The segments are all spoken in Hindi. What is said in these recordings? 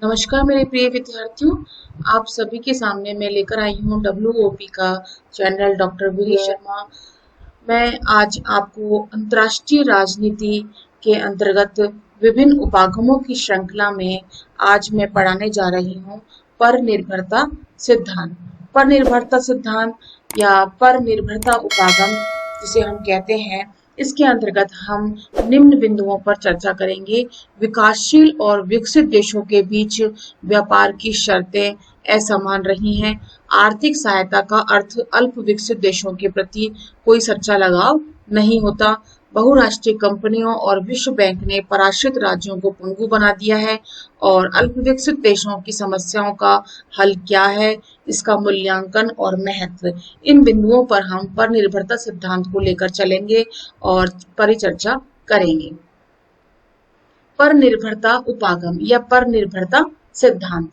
नमस्कार मेरे प्रिय विद्यार्थियों, आप सभी के सामने मैं लेकर आई हूँ WOP का चैनल डॉक्टर वीरी शर्मा। मैं आज आपको अंतर्राष्ट्रीय राजनीति के अंतर्गत विभिन्न उपागमों की श्रृंखला में आज मैं पढ़ाने जा रही हूँ परनिर्भरता सिद्धांत। परनिर्भरता सिद्धांत या परनिर्भरता उपागम जिसे हम कहते हैं, इसके अंतर्गत हम निम्न बिंदुओं पर चर्चा करेंगे। विकासशील और विकसित देशों के बीच व्यापार की शर्तें असमान रही हैं। आर्थिक सहायता का अर्थ अल्प विकसित देशों के प्रति कोई सच्चा लगाव नहीं होता। बहुराष्ट्रीय कंपनियों और विश्व बैंक ने पराश्रित राज्यों को पंगु बना दिया है। और अल्प विकसित देशों की समस्याओं का हल क्या है, इसका मूल्यांकन और महत्व, इन बिंदुओं पर हम परनिर्भरता सिद्धांत को लेकर चलेंगे और परिचर्चा करेंगे। परनिर्भरता उपागम या परनिर्भरता सिद्धांत,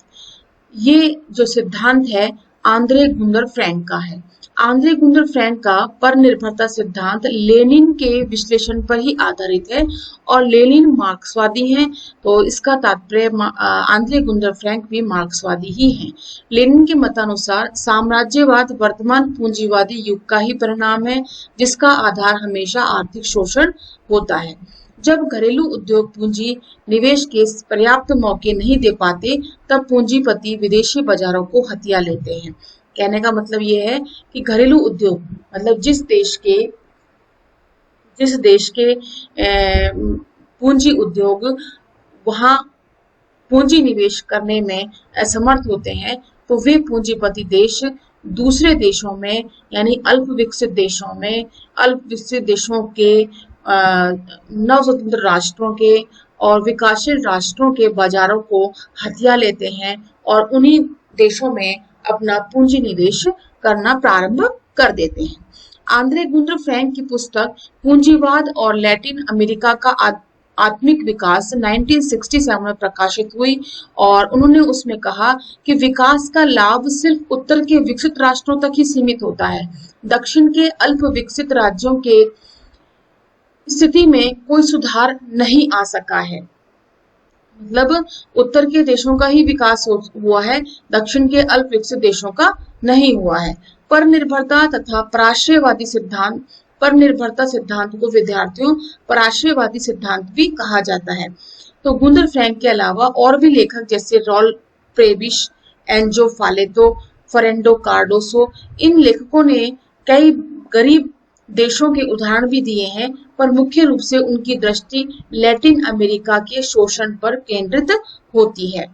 ये जो सिद्धांत है आंद्रे गुंडर फ्रैंक का है। आंद्रे गुंडर फ्रैंक का परनिर्भरता सिद्धांत लेनिन के विश्लेषण पर ही आधारित है और लेनिन मार्क्सवादी हैं, तो इसका तात्पर्य आंद्रे गुंडर फ्रैंक भी मार्क्सवादी ही हैं। लेनिन के मतानुसार साम्राज्यवाद वर्तमान पूंजीवादी युग का ही परिणाम है, जिसका आधार हमेशा आर्थिक शोषण होता है। जब घरेलू उद्योग पूंजी निवेश के पर्याप्त मौके नहीं दे पाते, तब पूंजीपति विदेशी बाजारों को हथिया लेते हैं। कहने का मतलब ये है कि घरेलू उद्योग मतलब जिस देश के पूंजी उद्योग वहां पूंजी निवेश करने में असमर्थ होते हैं, तो वे पूंजीपति देश दूसरे देशों में यानी अल्प विकसित देशों के नव स्वतंत्र राष्ट्रों के और विकासशील राष्ट्रों के बाजारों को हथिया लेते हैं और उन्हीं देशों में अपना पूंजी निवेश करना प्रारंभ कर देते हैं। आंद्रे गुंडर फ्रैंक की पुस्तक पूंजीवाद और लैटिन अमेरिका का आत्मिक विकास 1967 में प्रकाशित हुई और उन्होंने उसमें कहा कि विकास का लाभ सिर्फ उत्तर के विकसित राष्ट्रों तक ही सीमित होता है। दक्षिण के अल्प विकसित राज्यों के स्थिति में कोई सुधार नहीं आ सका है। मतलब उत्तर के देशों का ही विकास हुआ है, दक्षिण के अल्प विकसित देशों का नहीं हुआ है। परनिर्भरता तथा पराश्रयवादी सिद्धांत, परनिर्भरता सिद्धांत को विद्यार्थियों पराश्रयवादी सिद्धांत भी कहा जाता है। तो गुंडर फ्रैंक के अलावा और भी लेखक जैसे रॉल प्रेबिश, एंजो फालेतो, फर्नांडो कार्डोसो, इन लेखकों ने कई गरीब देशों के उदाहरण भी दिए हैं, पर मुख्य रूप से उनकी दृष्टि लैटिन अमेरिका के शोषण पर केंद्रित होती है।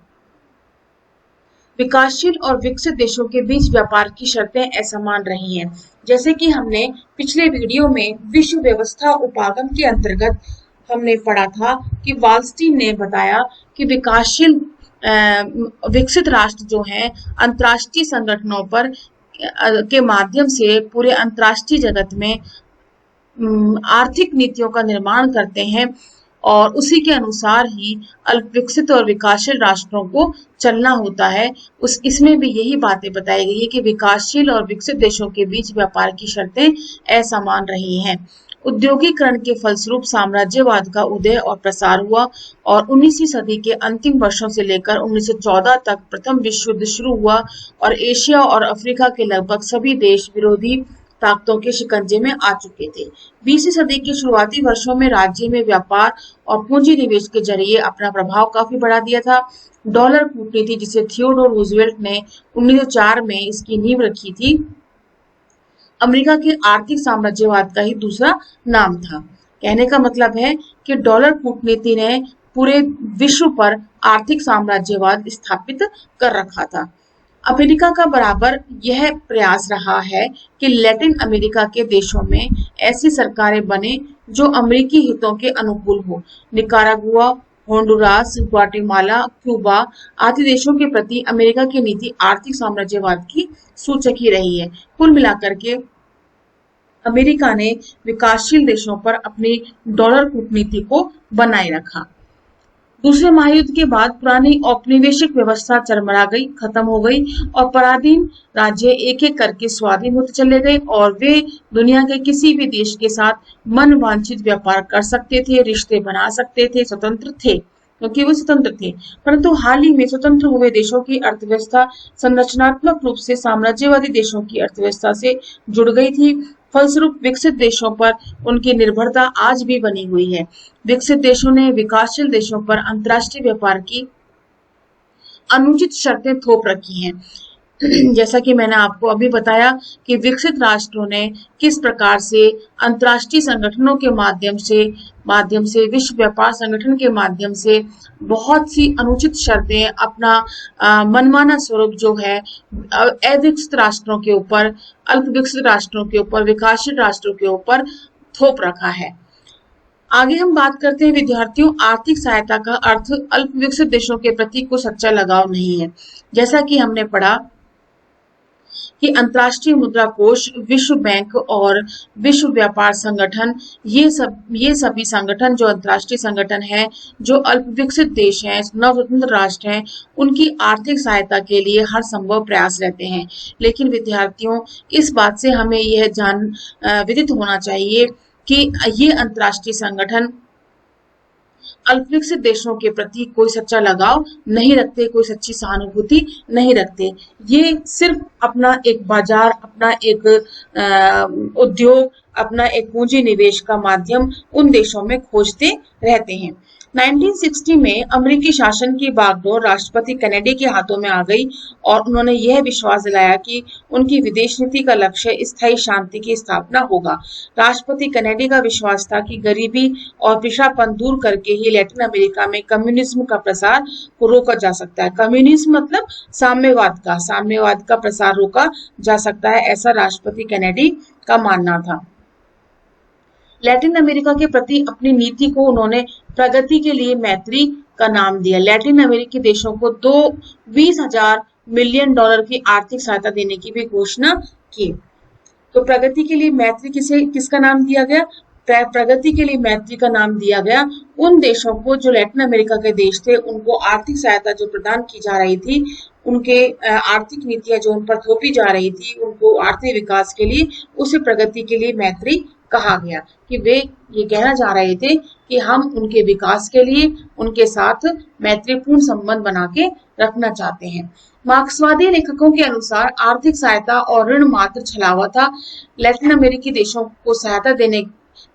विकासशील और विकसित देशों के बीच व्यापार की शर्तें असमान रही हैं। जैसे कि हमने पिछले वीडियो में विश्व व्यवस्था उपागम के अंतर्गत हमने पढ़ा था कि वालस्टीन ने बताया कि विकासशील विकसित राष्ट्र जो हैं अंतर्राष्ट्रीय संगठनों पर के माध्यम से पूरे अंतर्राष्ट्रीय जगत में आर्थिक नीतियों का निर्माण करते हैं और उसी के अनुसार ही अल्प विकसित और विकासशील राष्ट्रों को चलना होता है। इसमें भी यही बातें बताई गई है कि विकासशील और विकसित देशों के बीच व्यापार की शर्तें असमान रही हैं। औद्योगिकरण के फलस्वरूप साम्राज्यवाद का उदय और प्रसार हुआ और 19वीं सदी के अंतिम वर्षों से लेकर 1914 तक प्रथम विश्व युद्ध शुरू हुआ और एशिया और अफ्रीका के लगभग सभी देश विरोधी ताकतों के शिकंजे में आ चुके थे। 20वीं सदी के शुरुआती वर्षों में राज्य में व्यापार और पूंजी निवेश के जरिए अपना प्रभाव काफी बढ़ा दिया था। डॉलर कूटनीति, जिसे थियोडोर रूजवेल्ट ने 1904 में इसकी नींव रखी थी, अमेरिका के आर्थिक साम्राज्यवाद का ही दूसरा नाम था। कहने का मतलब है कि डॉलर कूटनीति ने पूरे विश्व पर आर्थिक साम्राज्यवाद स्थापित कर रखा था। अमेरिका का बराबर यह प्रयास रहा है कि लैटिन अमेरिका के देशों में ऐसी सरकारें बने जो अमेरिकी हितों के अनुकूल हो। निकारागुआ, होंडुरास, ग्वाटेमाला, क्यूबा आदि देशों के प्रति अमेरिका की नीति आर्थिक साम्राज्यवाद की सूचक ही रही है। कुल मिलाकर के अमेरिका ने विकासशील देशों पर अपनी डॉलर कूटनीति को बनाए रखा। दूसरे महायुद्ध के बाद पुरानी औपनिवेशिक व्यवस्था चरमरा गई, खत्म हो गई और पराधीन राज्य एक एक करके स्वाधीन होते चले गए और वे दुनिया के किसी भी देश के साथ मन वांछित व्यापार कर सकते थे, रिश्ते बना सकते थे, स्वतंत्र थे। क्योंकि वो स्वतंत्र थे। परंतु हाल ही में स्वतंत्र हुए देशों की अर्थव्यवस्था संरचनात्मक रूप से साम्राज्यवादी देशों की अर्थव्यवस्था से जुड़ गई थी। फलस्वरूप विकसित देशों पर उनकी निर्भरता आज भी बनी हुई है। विकसित देशों ने विकासशील देशों पर अंतर्राष्ट्रीय व्यापार की अनुचित शर्तें थोप रखी हैं। जैसा कि मैंने आपको अभी बताया कि विकसित राष्ट्रों ने किस प्रकार से अंतर्राष्ट्रीय संगठनों के माध्यम से विश्व व्यापार संगठन के माध्यम से बहुत सी अनुचित शर्तें अपना मनमाना स्वरूप जो है अविकसित राष्ट्रों के ऊपर, अल्प विकसित राष्ट्रों के ऊपर, विकासशील राष्ट्रों के ऊपर थोप रखा है। आगे हम बात करते हैं विद्यार्थियों, आर्थिक सहायता का अर्थ अल्प विकसित देशों के प्रति कोई सच्चा लगाव नहीं है। जैसा कि हमने पढ़ा कि अंतर्राष्ट्रीय मुद्रा कोष, विश्व बैंक और विश्व व्यापार संगठन, ये सभी संगठन जो अंतर्राष्ट्रीय संगठन है, जो अल्प विकसित देश हैं, नवस्वतंत्र राष्ट्र हैं, उनकी आर्थिक सहायता के लिए हर संभव प्रयास रहते हैं। लेकिन विद्यार्थियों, इस बात से हमें यह विदित होना चाहिए कि ये अंतर्राष्ट्रीय संगठन अल्पविकसित देशों के प्रति कोई सच्चा लगाव नहीं रखते, कोई सच्ची सहानुभूति नहीं रखते। ये सिर्फ अपना एक बाजार, अपना एक उद्योग, अपना एक पूंजी निवेश का माध्यम उन देशों में खोजते रहते हैं। 1960 में अमेरिकी शासन की बागडोर राष्ट्रपति केनेडी के हाथों में आ गई और उन्होंने यह विश्वास दिलाया कि उनकी विदेश नीति का लक्ष्य स्थायी शांति की स्थापना होगा। राष्ट्रपति केनेडी का विश्वास था कि गरीबी और पिछड़ापन दूर करके ही लैटिन अमेरिका में कम्युनिज्म का प्रसार को रोका जा सकता है। कम्युनिज्म मतलब साम्यवाद का प्रसार रोका जा सकता है, ऐसा राष्ट्रपति केनेडी का मानना था। लैटिन अमेरिका के प्रति अपनी नीति को उन्होंने प्रगति के लिए मैत्री का नाम दिया। लैटिन अमेरिकी देशों को 20,000 मिलियन डॉलर की आर्थिक सहायता देने की भी घोषणा की। तो प्रगति के लिए मैत्री किसका नाम दिया गया? प्रगति के लिए मैत्री का नाम दिया गया उन देशों को जो लैटिन अमेरिका के देश थे, उनको आर्थिक सहायता जो प्रदान की जा रही थी, उनके आर्थिक नीतियां जो उन पर थोपी जा रही थी, उनको आर्थिक विकास के लिए, उसे प्रगति के लिए मैत्री कहा गया। कि वे ये कहना चाह रहे थे कि हम उनके विकास के लिए उनके साथ मैत्रीपूर्ण संबंध बना के रखना चाहते हैं। मार्क्सवादी लेखकों के अनुसार आर्थिक सहायता और ऋण मात्र छलावा था। लैटिन अमेरिकी देशों को सहायता देने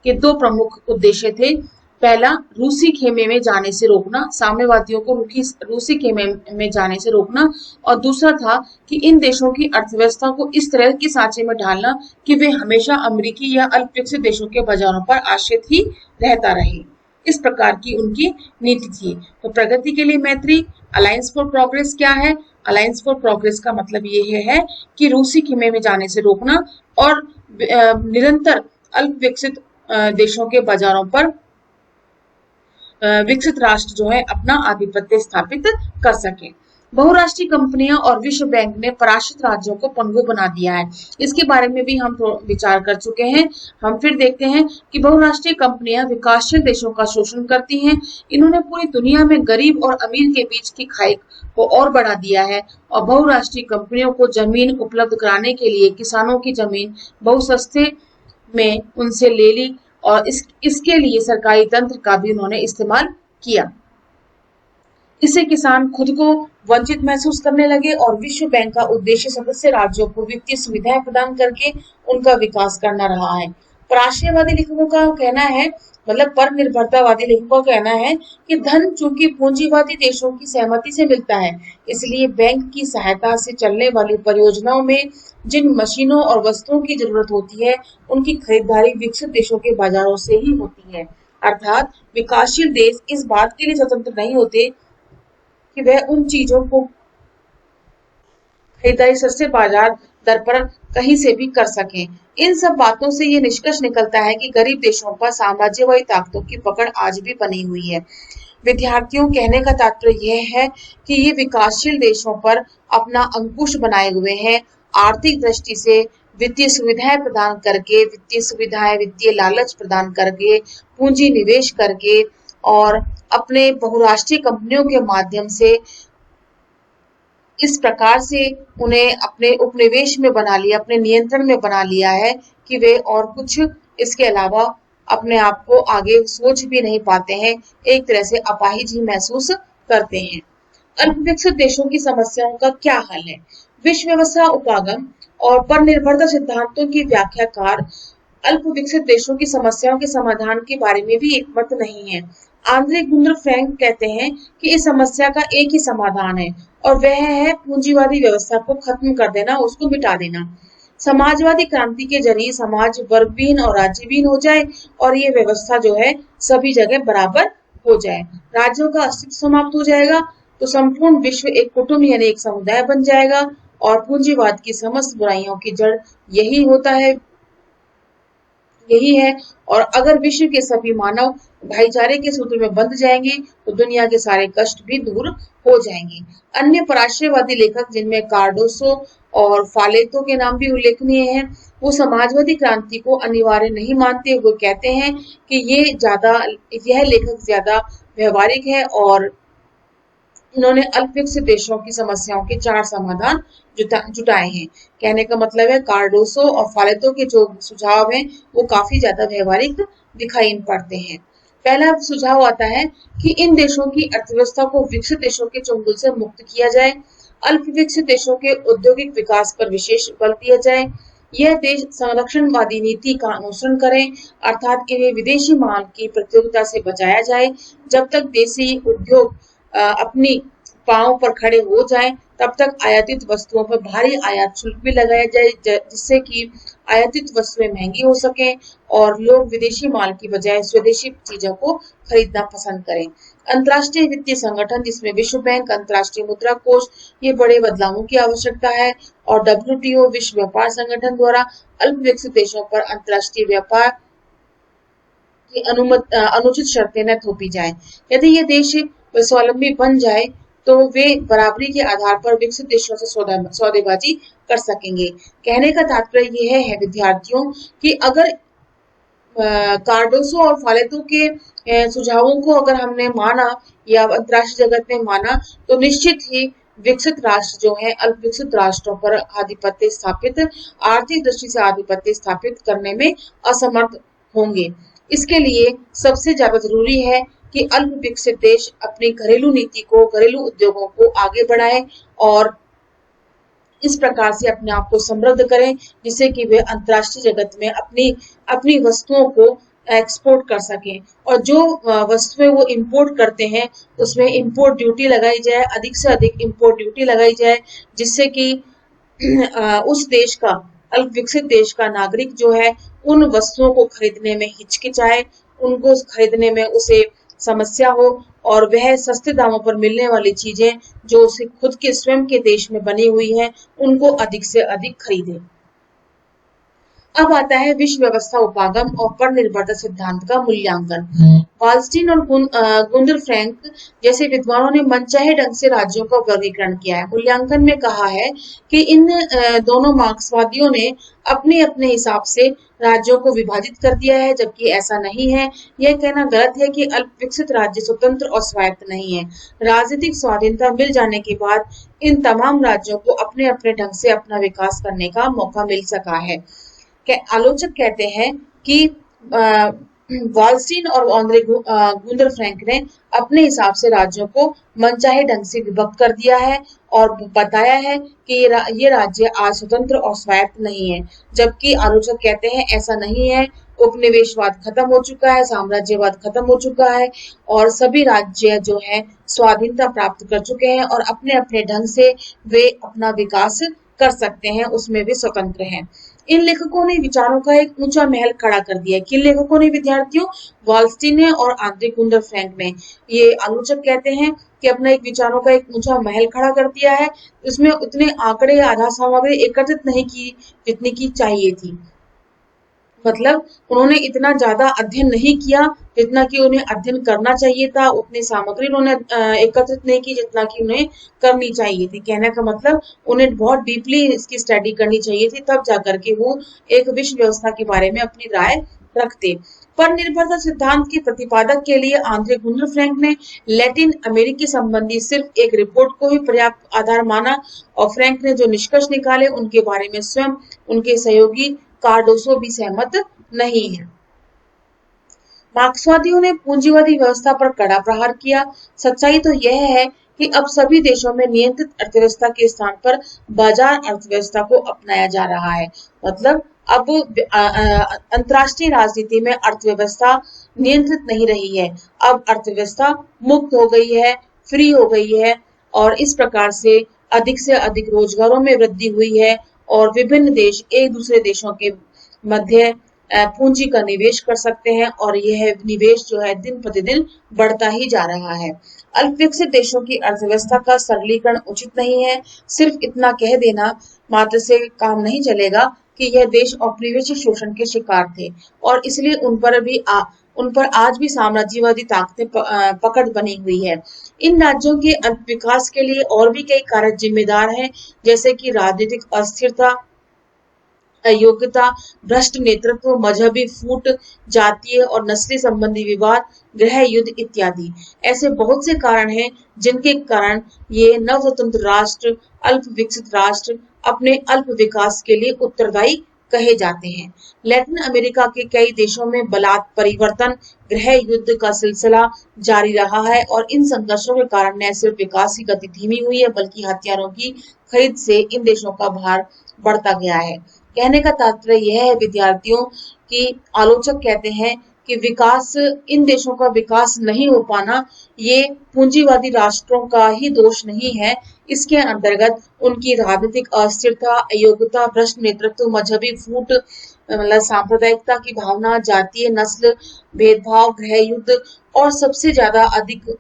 के दो प्रमुख उद्देश्य थे। पहला, रूसी खेमे में जाने से रोकना, साम्यवादियों को रूसी खेमे में जाने से रोकना, और दूसरा था कि इन देशों की अर्थव्यवस्था को इस तरह के सांचे में डालना कि वे हमेशा अमेरिकी या अल्प विकसित देशों के बाजारों पर आश्रित ही रहता रहे। इस प्रकार की उनकी नीति थी। तो प्रगति के लिए मैत्री, अलायंस फॉर प्रोग्रेस क्या है? अलायंस फॉर प्रोग्रेस का मतलब ये है कि रूसी खेमे में जाने से रोकना और निरंतर अल्प विकसित देशों के बाजारों पर विकसित राष्ट्र जो है अपना आधिपत्य स्थापित कर सके। बहुराष्ट्रीय कंपनियां और विश्व बैंक ने पराश्रित राज्यों को पंगु बना दिया है। इसके बारे में भी हम विचार कर चुके हैं। हम फिर देखते हैं कि बहुराष्ट्रीय कंपनियां विकासशील देशों का शोषण करती हैं। इन्होंने पूरी दुनिया में गरीब और अमीर के बीच की खाई को और बढ़ा दिया है और बहुराष्ट्रीय कंपनियों को जमीन उपलब्ध कराने के लिए किसानों की जमीन बहुत सस्ते में उनसे ले ली और इसके लिए सरकारी तंत्र का भी उन्होंने इस्तेमाल किया। इससे किसान खुद को वंचित महसूस करने लगे और विश्व बैंक का उद्देश्य सदस्य राज्यों को वित्तीय सुविधाएं प्रदान करके उनका विकास करना रहा है। पराश्रयवादी लेखकों का कहना है, मतलब पर निर्भरतावादी लेखकों का कहना है कि धन चूंकि पूंजीवादी देशों की सहमति से मिलता है, इसलिए बैंक की सहायता से चलने वाली परियोजनाओं में जिन मशीनों और वस्तुओं की जरूरत होती है, उनकी खरीदारी विकसित देशों के बाजारों से ही होती है। अर्थात विकासशील देश इस बात के लिए स्वतंत्र नहीं होते कि वह उन चीजों को खरीदारी सस्ते बाजार दर पर कहीं से भी कर सकें। इन सब बातों से ये निष्कर्ष निकलता है कि गरीब देशों पर साम्राज्यवादी ताकतों की पकड़ आज भी बनी हुई है। विद्यार्थियों, कहने का तात्पर्य यह है कि ये विकासशील देशों पर अपना अंकुश बनाए हुए हैं। आर्थिक दृष्टि से वित्तीय सुविधाएं प्रदान करके, वित्तीय लालच प्रदान करके, पूंजी निवेश करके और अपने बहुराष्ट्रीय कंपनियों के माध्यम से इस प्रकार से उन्हें अपने उपनिवेश में बना लिया, अपने नियंत्रण में बना लिया है कि वे और कुछ इसके अलावा अपने आप को आगे सोच भी नहीं पाते हैं, एक तरह से अपाहिज ही महसूस करते हैं। अल्पविकसित देशों की समस्याओं का क्या हल है? विश्व व्यवस्था उपागम और पर निर्भरता सिद्धांतों की व्याख्याकार अल्प विकसित देशों की समस्याओं के समाधान के बारे में भी एकमत नहीं है। आंद्रे गुंडर फ्रैंक कहते हैं कि इस समस्या का एक ही समाधान है और वह है पूंजीवादी व्यवस्था को खत्म कर देना, उसको मिटा देना। समाजवादी क्रांति के जरिए समाज वर्गविहीन और राज्यविहीन हो जाए और ये व्यवस्था जो है सभी जगह बराबर हो जाए। राज्यों का अस्तित्व समाप्त हो जाएगा तो संपूर्ण विश्व एक कुटुंब यानी एक समुदाय बन जाएगा और पूंजीवाद की समस्त बुराइयों की जड़ यही होता है, यही है। और अगर विश्व के सभी मानव भाईचारे के सूत्र में बंध जाएंगे तो दुनिया के सारे कष्ट भी दूर हो जाएंगे। अन्य पराश्रयवादी लेखक जिनमें कार्डोसो और फालेतो के नाम भी उल्लेखनीय हैं, वो समाजवादी क्रांति को अनिवार्य नहीं मानते। वो कहते हैं कि यह लेखक ज्यादा व्यवहारिक है और इन्होंने अल्पविकसित देशों की समस्याओं के 4 समाधान जुटाए हैं। कहने का मतलब है कार्डोसो और फालेतो के जो सुझाव हैं वो काफी ज्यादा व्यवहारिक दिखाई पड़ते हैं। पहला सुझाव आता है कि इन देशों की अर्थव्यवस्था को विकसित देशों के चंगुल से मुक्त किया जाए। अल्प विकसित देशों के औद्योगिक विकास पर विशेष बल दिया जाए। यह देश संरक्षणवादी नीति का अनुसरण करें, अर्थात इन्हें विदेशी माल की प्रतियोगिता से बचाया जाए। जब तक देसी उद्योग अपनी पांव पर खड़े हो जाएं, तब तक आयातित वस्तुओं पर भारी आयात शुल्क भी लगाया जाए, जिससे कि आयातित वस्तुएं महंगी हो सके और लोग विदेशी माल की बजाय स्वदेशी चीजों को खरीदना पसंद करें। अंतर्राष्ट्रीय वित्तीय संगठन जिसमें विश्व बैंक, अंतर्राष्ट्रीय मुद्रा कोष, ये बड़े बदलावों की आवश्यकता है और WTO विश्व व्यापार संगठन द्वारा अल्प विकसित देशों पर अंतर्राष्ट्रीय व्यापार की अनुचित शर्तें न थोपी जाए। यदि ये देश स्वावलंबी बन जाए तो वे बराबरी के आधार पर विकसित देशों से सौदेबाजी कर सकेंगे। कहने का तात्पर्य यह है विद्यार्थियों कि अगर कार्डोसो और फालेतू के सुझावों को अगर हमने माना या अंतर्राष्ट्रीय जगत ने माना तो निश्चित ही विकसित राष्ट्र जो है अल्प विकसित राष्ट्रों पर आधिपत्य स्थापित, आर्थिक दृष्टि से आधिपत्य स्थापित करने में असमर्थ होंगे। इसके लिए सबसे ज्यादा जरूरी है कि अल्प विकसित देश अपनी घरेलू नीति को, घरेलू उद्योगों को आगे बढ़ाएं और इस प्रकार से अपने आप को समृद्ध करें जिससे कि वे अंतर्राष्ट्रीय जगत में अपनी वस्तुओं को एक्सपोर्ट कर सकें। और जो वस्तुएं वो इंपोर्ट करते हैं उसमें इंपोर्ट ड्यूटी लगाई जाए, अधिक से अधिक इंपोर्ट ड्यूटी लगाई जाए, जिससे कि उस देश का, अल्प विकसित देश का नागरिक जो है उन वस्तुओं को खरीदने में हिचकिचाए, उनको खरीदने में उसे समस्या हो और वह सस्ते दामों पर मिलने वाली चीजें जो उसे खुद के स्वयं के देश में बनी हुई हैं उनको अधिक से अधिक खरीदे। अब आता है विश्व व्यवस्था उपागम और पर निर्भरता सिद्धांत का मूल्यांकन। वालस्टीन और गुंडर फ्रैंक जैसे विद्वानों ने मनचाहे ढंग से राज्यों का वर्गीकरण किया है। मूल्यांकन में कहा है कि इन दोनों मार्क्सवादियों ने अपने अपने हिसाब से राज्यों को विभाजित कर दिया है, जबकि ऐसा नहीं है। यह कहना गलत है कि अल्प विकसित राज्य स्वतंत्र और स्वायत्त नहीं है। राजनीतिक स्वाधीनता मिल जाने के बाद इन तमाम राज्यों को अपने अपने ढंग से अपना विकास करने का मौका मिल सका है। आलोचक कहते हैं कि वालस्टीन और आंद्रे गुंडर फ्रैंक ने अपने हिसाब से राज्यों को मनचाहे ढंग से विभक्त कर दिया है और बताया है कि ये राज्य आज स्वतंत्र और स्वायत्त नहीं है, जबकि आलोचक कहते हैं ऐसा नहीं है। उपनिवेशवाद खत्म हो चुका है, साम्राज्यवाद खत्म हो चुका है और सभी राज्य जो है स्वाधीनता प्राप्त कर चुके हैं और अपने अपने ढंग से वे अपना विकास कर सकते हैं, उसमें वे स्वतंत्र हैं। इन लेखकों ने विचारों का एक ऊंचा महल खड़ा कर दिया। किन लेखकों ने विद्यार्थियों? वालस्टीन ने और आंद्रे गुंडर फ्रैंक ने। ये आलोचक कहते हैं कि अपना एक विचारों का एक ऊंचा महल खड़ा कर दिया है, इसमें उतने आंकड़े, आधार सामग्री एकत्रित नहीं की जितनी की चाहिए थी। मतलब उन्होंने इतना ज्यादा अध्ययन नहीं किया जितना कि उन्हें अध्ययन करना चाहिए था, उतनी सामग्री उन्होंने एकत्रित नहीं की जितना कि उन्हें करनी चाहिए थी। कहने का मतलब उन्हें बहुत डीपली इसकी स्टडी करनी चाहिए थी, तब जाकर के वो एक विश्व व्यवस्था के बारे में अपनी राय रखते। पर निर्भरता सिद्धांत के प्रतिपादक के लिए आंद्रे गुंडर फ्रैंक ने लैटिन अमेरिकी संबंधी सिर्फ एक रिपोर्ट को ही पर्याप्त आधार माना और फ्रैंक ने जो निष्कर्ष निकाले उनके बारे में स्वयं उनके सहयोगी कार्डोसो भी सहमत नहीं है। मार्क्सवादियों ने पूंजीवादी व्यवस्था पर कड़ा प्रहार किया। सच्चाई तो यह है कि अब सभी देशों में नियंत्रित अर्थव्यवस्था के स्थान पर बाजार अर्थव्यवस्था को अपनाया जा रहा है। मतलब अब अंतर्राष्ट्रीय राजनीति में अर्थव्यवस्था नियंत्रित नहीं रही है, अब अर्थव्यवस्था मुक्त हो गई है, फ्री हो गई है, और इस प्रकार से अधिक रोजगारों में वृद्धि हुई है और विभिन्न देश एक दूसरे देशों के मध्य पूंजी का निवेश कर सकते हैं और यह निवेश जो है दिन प्रतिदिन बढ़ता ही जा रहा है। अल्प विकसित देशों की अर्थव्यवस्था का सरलीकरण उचित नहीं है। सिर्फ इतना कह देना मात्र से काम नहीं चलेगा कि यह देश औपनिवेशिक शोषण के शिकार थे और इसलिए उन पर आज भी साम्राज्यवादी ताकतें पकड़ बनी हुई है। इन राज्यों के अल्प विकास के लिए और भी कई कारक जिम्मेदार हैं, जैसे कि राजनीतिक अस्थिरता, अयोग्यता, भ्रष्ट नेतृत्व, मजहबी फूट, जातीय और नस्ली संबंधी विवाद, गृह युद्ध इत्यादि। ऐसे बहुत से कारण हैं जिनके कारण ये नव स्वतंत्र राष्ट्र, अल्प विकसित राष्ट्र अपने अल्प विकास के लिए उत्तरदायी कहे जाते हैं। लैटिन अमेरिका के कई देशों में बलात् परिवर्तन, गृह युद्ध का सिलसिला जारी रहा है और इन संघर्षों के कारण न सिर्फ विकास की गति धीमी हुई है बल्कि हथियारों की खरीद से इन देशों का भार बढ़ता गया है। कहने का तात्पर्य यह है विद्यार्थियों की आलोचक कहते हैं कि विकास इन देशों का विकास नहीं हो पाना ये पूंजीवादी राष्ट्रों का ही दोष नहीं है। इसके अंतर्गत उनकी राजनीतिक अस्थिरता, अयोग्यता, भ्रष्ट नेतृत्व, मजहबी फूट, मतलब सांप्रदायिकता की भावना, जातीय नस्ल भेदभाव, गृह युद्ध और सबसे ज्यादा अधिक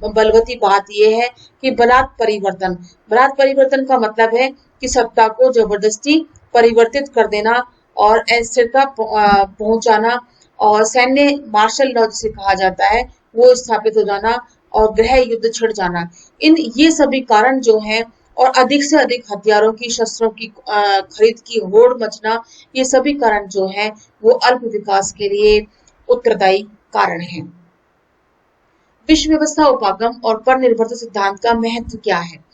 बलवती बात यह है कि बलात् परिवर्तन। बलात् परिवर्तन का मतलब है कि सत्ता को जबरदस्ती परिवर्तित कर देना और अस्थिरता पहुंचाना और सैन्य मार्शल लॉ जिसे कहा जाता है वो स्थापित हो जाना और गृह युद्ध छिड़ जाना। ये सभी कारण जो हैं और अधिक से अधिक हथियारों की, शस्त्रों की खरीद की होड़ मचना, ये सभी कारण जो हैं वो अल्प विकास के लिए उत्तरदायी कारण हैं। विश्व व्यवस्था उपागम और परनिर्भरता सिद्धांत का महत्व क्या है?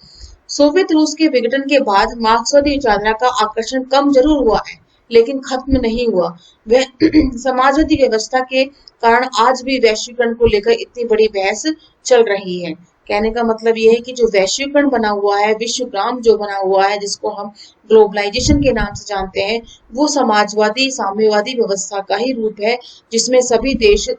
सोवियत रूस के विघटन के बाद मार्क्सवादी विचारधारा का आकर्षण कम जरूर हुआ है लेकिन खत्म नहीं हुआ। वह समाजवादी व्यवस्था के कारण आज भी वैश्वीकरण को लेकर इतनी बड़ी बहस चल रही है। कहने का मतलब यह है कि जो वैश्वीकरण बना हुआ है, विश्वग्राम जो बना हुआ है जिसको हम ग्लोबलाइजेशन के नाम से जानते हैं, वो समाजवादी साम्यवादी व्यवस्था का ही रूप है जिसमें सभी देश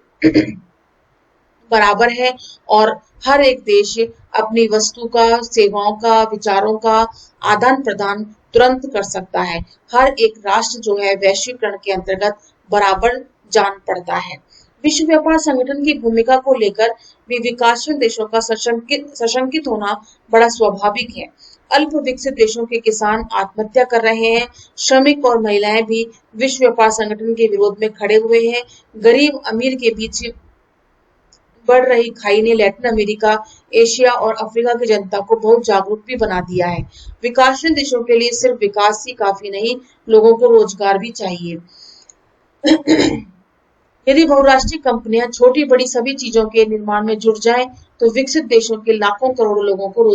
बराबर है और हर एक देश अपनी वस्तु का, सेवाओं का, विचारों का आदान प्रदान तुरंत कर सकता है। हर एक राष्ट्र जो है वैश्वीकरण के अंतर्गत बराबर जान पड़ता है। विश्व व्यापार संगठन की भूमिका को लेकर भी विकासशील देशों का सशंकित होना बड़ा स्वाभाविक है। अल्प विकसित देशों के किसान आत्महत्या कर रहे हैं, श्रमिक और महिलाएं भी विश्व व्यापार संगठन के विरोध में खड़े हुए हैं। गरीब अमीर के बीच बढ़ रही खाई ने लैटिन अमेरिका, एशिया और अफ्रीका की जनता को बहुत जागरूक भी बना दिया है। विकासशील देशों के लिए सिर्फ विकास ही काफी नहीं, लोगों को रोजगार भी चाहिए। यदि बहुराष्ट्रीय कंपनियां छोटी बड़ी सभी चीजों के निर्माण में जुट जाएं, तो विकसित देशों के लाखों करोड़ों लोगों को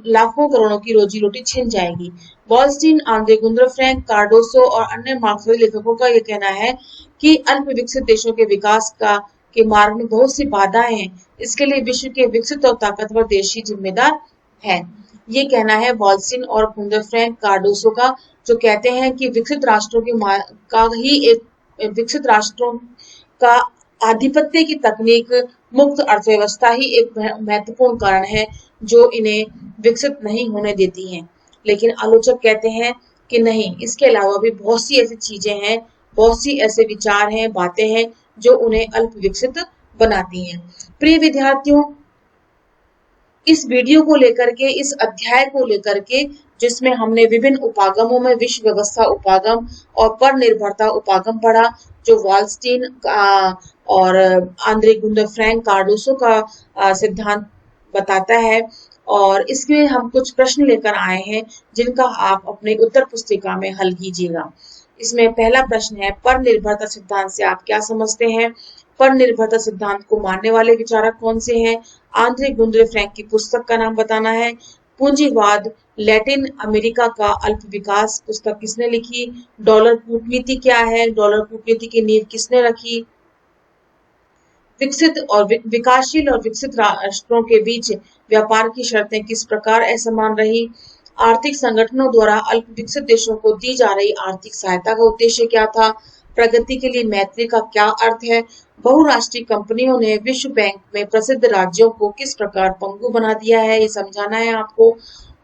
लाखों करोड़ों की रोजी रोटी छिन जाएगी। वॉलस्टीन, आंद्रे गुंद्र फ्रैंक, कार्डोसो और अन्य मार्क्सवादी लेखकों का यह कहना है कि अल्प विकसित देशों के विकास के मार्ग में बहुत सी बाधाएं हैं। इसके लिए विश्व के विकसित और ताकतवर देश ही जिम्मेदार है। ये कहना है वॉलस्टीन और गुंद्र फ्रैंक, कार्डोसो का, जो कहते हैं कि विकसित राष्ट्रों का आधिपत्य की तकनीक, मुक्त अर्थव्यवस्था ही एक महत्वपूर्ण कारण है जो इन्हें विकसित नहीं होने देती हैं। लेकिन आलोचक कहते हैं कि नहीं, इसके अलावा भी बहुत सी ऐसी चीजें हैं, बहुत सी ऐसे विचार हैं, बातें हैं जो उन्हें अल्प विकसित बनाती हैं। प्रिय विद्यार्थियों, इस वीडियो को लेकर के, इस अध्याय को लेकर के, जिसमें हमने विभिन्न उपागमों में विश्व व्यवस्था उपागम और परनिर्भरता उपागम पढ़ा, जो वॉलस्टीन और आंद्रे गुंद्र फ्रैंक, कार्डोसो का सिद्धांत बताता है, और इसमें हम कुछ प्रश्न लेकर आए हैं जिनका आप अपने उत्तर पुस्तिका में हल कीजिएगा। इसमें पहला प्रश्न है, परनिर्भरता सिद्धांत से आप क्या समझते हैं? परनिर्भरता सिद्धांत को मानने वाले विचारक कौन से हैं? आंद्रे गुंद्रे फ्रैंक की पुस्तक का नाम बताना है। पूंजीवाद लैटिन अमेरिका का अल्प विकास पुस्तक किसने लिखी? डॉलर कूटनीति क्या है? डॉलर कूटनीति की नींव किसने रखी? विकसित और विकासशील और विकसित राष्ट्रों के बीच व्यापार की शर्तें किस प्रकार असमान रही? आर्थिक संगठनों द्वारा अल्प विकसित देशों को दी जा रही आर्थिक सहायता का उद्देश्य क्या था? प्रगति के लिए मैत्री का क्या अर्थ है? बहुराष्ट्रीय कंपनियों ने विश्व बैंक में प्रसिद्ध राज्यों को किस प्रकार पंगु बना दिया है, ये समझाना है आपको।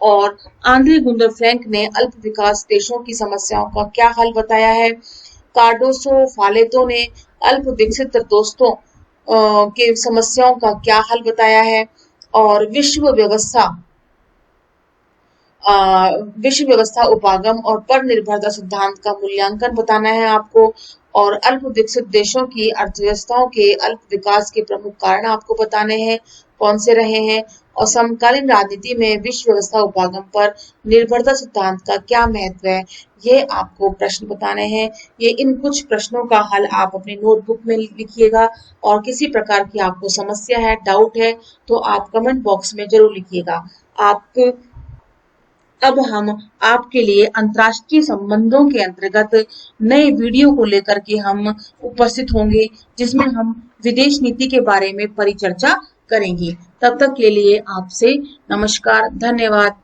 और आंद्रे गुंडर फ्रैंक ने अल्प विकास देशों की समस्याओं का क्या हल बताया है? कार्डोसो फालेतो ने अल्प विकसित दोस्तों के समस्याओं का क्या हल बताया है? और विश्व व्यवस्था उपागम और पर निर्भरता सिद्धांत का मूल्यांकन बताना है आपको। और अल्प विकसित देशों की अर्थव्यवस्थाओं के अल्प विकास के प्रमुख कारण आपको बताने हैं, कौन से रहे हैं। और समकालीन राजनीति में विश्व व्यवस्था उपागम पर निर्भरता सिद्धांत का क्या महत्व है, ये आपको प्रश्न बताने हैं। ये इन कुछ प्रश्नों का हल आप अपनी नोटबुक में लिखिएगा। और किसी प्रकार की आपको समस्या है, डाउट है, तो आप कमेंट बॉक्स में जरूर लिखिएगा। अब हम आपके लिए अंतर्राष्ट्रीय संबंधों के अंतर्गत नए वीडियो को लेकर के हम उपस्थित होंगे, जिसमें हम विदेश नीति के बारे में परिचर्चा करेंगे। तब तक के लिए आपसे नमस्कार, धन्यवाद।